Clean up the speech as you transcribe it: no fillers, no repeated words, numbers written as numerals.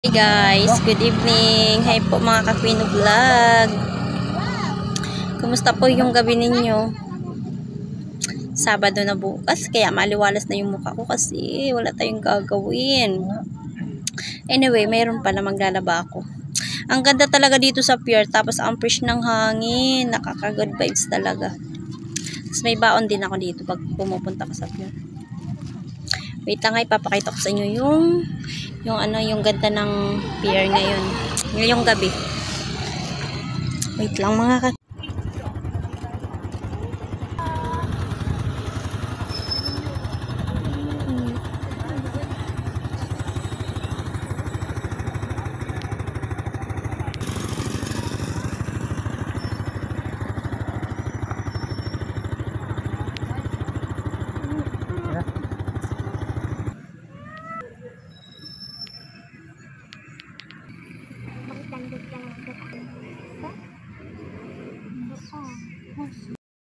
Hey guys, good evening. Hi po mga Kakwino Vlog. Kumusta po yung gabi ninyo? Sabado na bukas, kaya maliwalas na yung mukha ko kasi wala tayong gagawin. Anyway, mayroon pala maglalaba ako. Ang ganda talaga dito sa pier, tapos ang fresh ng hangin. Nakaka-good vibes talaga. Tapos may baon din ako dito pag pumupunta ka sa pier. Wait lang, ipapakita ko sa inyo yung ganda ng pier ngayon. Ngayong gabi. Wait lang mga